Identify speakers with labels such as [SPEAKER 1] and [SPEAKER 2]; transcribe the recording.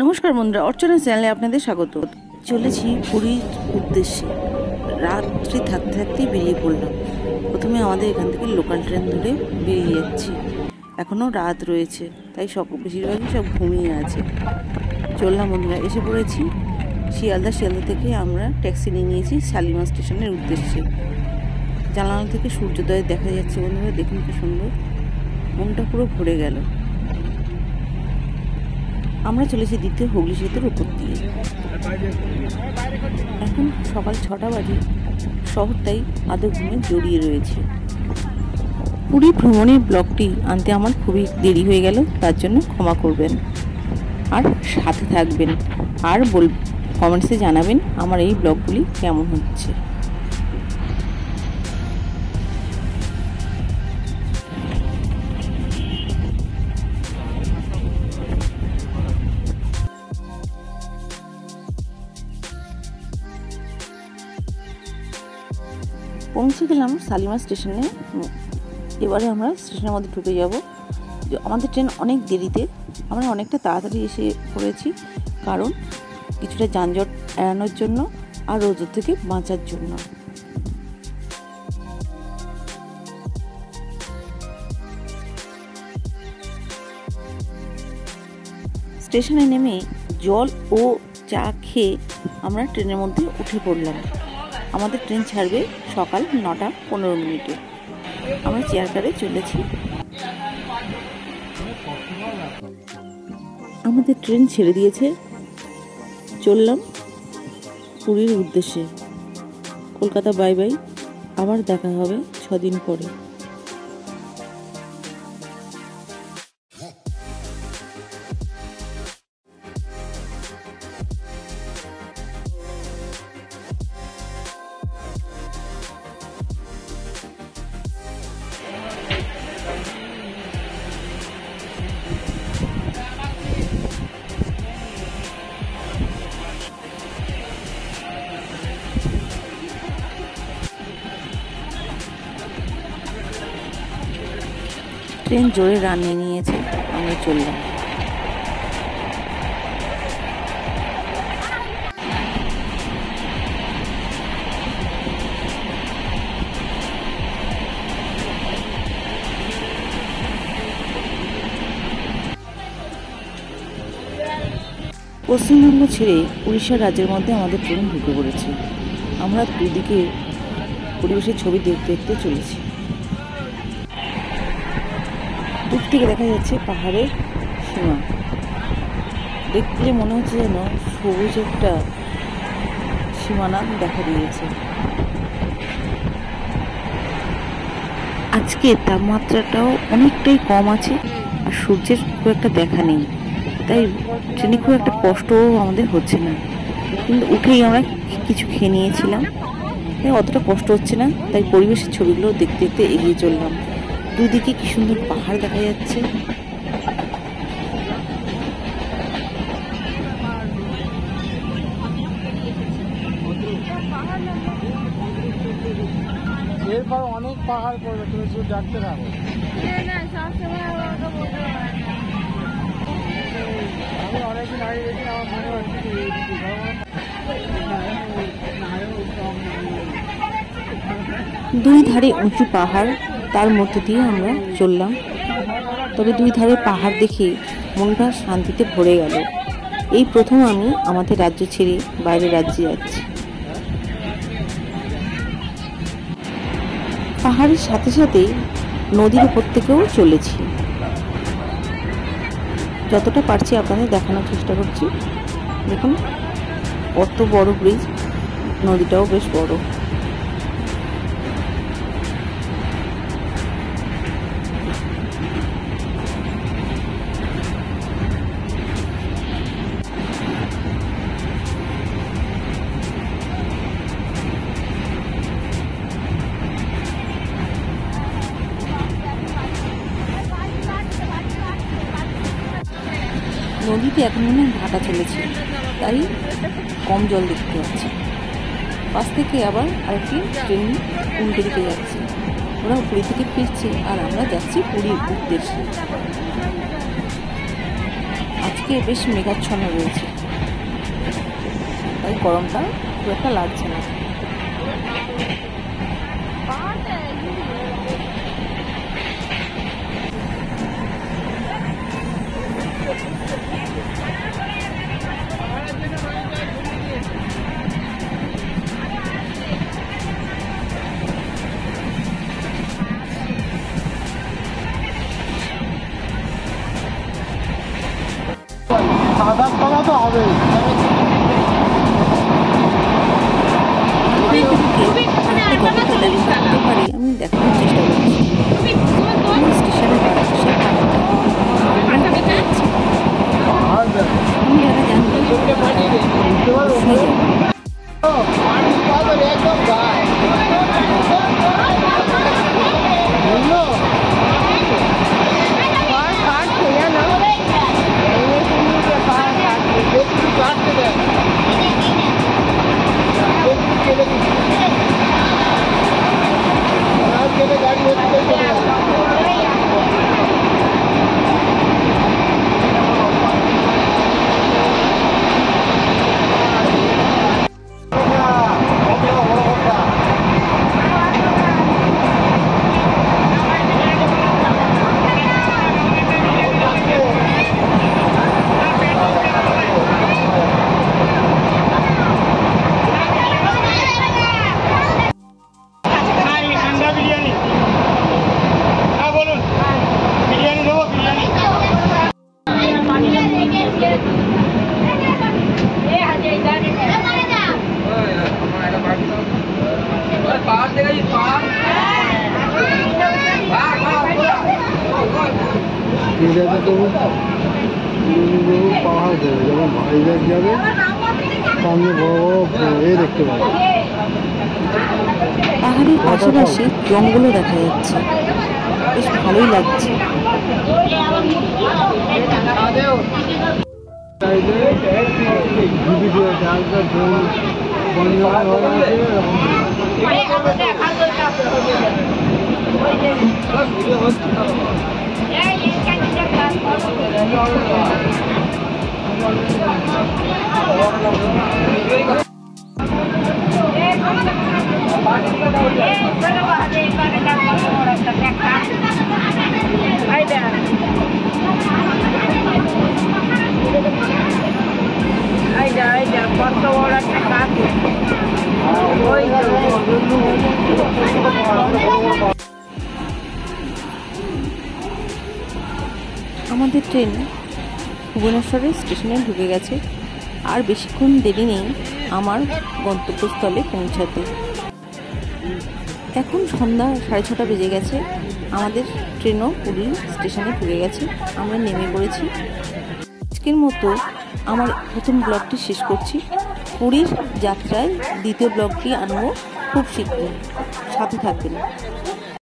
[SPEAKER 1] নমস্কার বন্ধুরা, অর্চনা চ্যানেলে আপনাদের স্বাগত। চলেছি পুরীর উদ্দেশ্যে। রাত্রি থাকতে থাকতেই বেরিয়ে পড়লাম। প্রথমে আমাদের এখান থেকে লোকাল ট্রেন ধরে বেরিয়ে যাচ্ছি। এখনও রাত রয়েছে, তাই বেশিরভাগই সব ঘুমিয়ে আছে। চললাম বন্ধুরা, এসে পড়েছি শিয়ালদা থেকে আমরা ট্যাক্সি নিয়ে নিয়েছি শালিমার স্টেশনের উদ্দেশ্যে। জানালা থেকে সূর্যোদয় দেখা যাচ্ছে বন্ধুরা, দেখুন কি সুন্দর, মনটা পুরো ভরে গেল। আমরা চলেছি দ্বিতীয় হুগলি সেতুর উপর দিয়ে। এখন সকাল 6টা বাজে, শহরটাই আদৌ ঘুমে জড়িয়ে রয়েছে। পুরী ভ্রমণের ব্লগটি আনতে আমার খুবই দেরি হয়ে গেল, তার জন্য ক্ষমা করবেন আর সাথে থাকবেন, আর কমেন্টসে জানাবেন আমার এই ব্লগগুলি কেমন হচ্ছে। পৌঁছে গেলাম শালিমার স্টেশনে। এবারে আমরা স্টেশনের মধ্যে ঢুকে যাব। আমাদের ট্রেন অনেক দেরিতে, আমরা অনেকটা তাড়াতাড়ি এসে পড়েছি, কারণ কিছুটা যানজট এড়ানোর জন্য আর রোদের থেকে বাঁচার জন্য। স্টেশনে নেমে জল ও চা খেয়ে আমরা ট্রেনের মধ্যে উঠে পড়লাম। আমাদের ট্রেন ছাড়বে সকাল 9টা 15 মিনিটে। আমরা চেয়ার কারে চলেছি। আমাদের ট্রেন ছেড়ে দিয়েছে, চললাম পুরীর উদ্দেশ্যে। কলকাতা বাই বাই, আবার দেখা হবে 6 দিন পরে। ট্রেন জোরে রান নিয়েছে, আমরা চললাম। পশ্চিমবঙ্গ ছেড়ে উড়িষ্যা রাজ্যের মধ্যে আমাদের ট্রেন ঢুকে পড়েছে। আমরা দুদিকে পরিবেশের ছবি দেখতে দেখতে চলেছি। দূর থেকে দেখা যাচ্ছে পাহাড়ের সীমা, দেখলে মনে হচ্ছে যেন সবুজ একটা সীমানা দেখা দিয়েছে। আজকে তাপমাত্রাটাও অনেকটাই কম আছে, আর সূর্যের খুব একটা দেখা নেই, তাই ট্রেনে খুব একটা কষ্টও আমাদের হচ্ছে না। কিন্তু উঠেই আমরা কিছু খেয়ে নিয়েছিলাম, তাই অতটা কষ্ট হচ্ছে না। তাই পরিবেশের ছবিগুলো দেখতে দেখতে এগিয়ে চললাম। দুদিকে কি সুন্দর পাহাড় দেখা যাচ্ছে।
[SPEAKER 2] এরপর অনেক পাহাড় পড়বে, তুমি শুধু ডাকতে থাকো। আমি অনেকদিন আগে দেখি, আমার মনে হচ্ছে
[SPEAKER 1] দুই ধারে উঁচু পাহাড়, তার মধ্যে দিয়ে আমরা চললাম। তবে দুই ধারে পাহাড় দেখে মনটা শান্তিতে ভরে গেল। এই প্রথম আমি আমাদের রাজ্য ছেড়ে বাইরের রাজ্যে যাচ্ছি। পাহাড়ের সাথে সাথে নদীর উপর থেকেও চলেছি। যতটা পারছি আপনাদের দেখানোর চেষ্টা করছি। দেখুন কত বড় ব্রিজ, নদীটাও বেশ বড়। নদীতে এখন মনে হয় ভাটা চলেছে, তাই কম জল দেখতে পাচ্ছি। পাশ থেকে আবার আরেকটি ট্রেন উল্টো দিকে যাচ্ছে। ওরা পুরী থেকে ফিরছে আর আমরা যাচ্ছি পুরীর উদ্দেশ্যে। আজকে বেশ মেঘাচ্ছন্ন রয়েছে, তাই গরমটা খুব একটা লাগছে না।
[SPEAKER 2] সাদা খাওয়া তো হবেই।
[SPEAKER 1] আমি দেখানোর চেষ্টা করছি স্টেশনের পাশে আমি যারা
[SPEAKER 2] পাহাড় দেবে, যখন ভাইজ্যাক যাবে সামনে বড় বড় দেখতে পাবে।
[SPEAKER 1] পাহাড়ের পাশাপাশি জঙ্গলও দেখা যাচ্ছে, বেশ ভালোই লাগছে। আমাদের ট্রেন ভুবনেশ্বরের স্টেশনে ঢুকে গেছে, আর বেশিক্ষণ দেরি নেই আমার গন্তব্যস্থলে পৌঁছাতে। এখন সন্ধ্যা 6:30 বেজে গেছে, আমাদের ট্রেনও পুরীর স্টেশনে ঢুকে গেছে, আমরা নেমে পড়েছি। আজকের মতো আমার প্রথম ব্লগটি শেষ করছি। পুরীর যাত্রায় দ্বিতীয় ব্লগটি আনবো খুব শীঘ্রই, সাথে থাকবেন।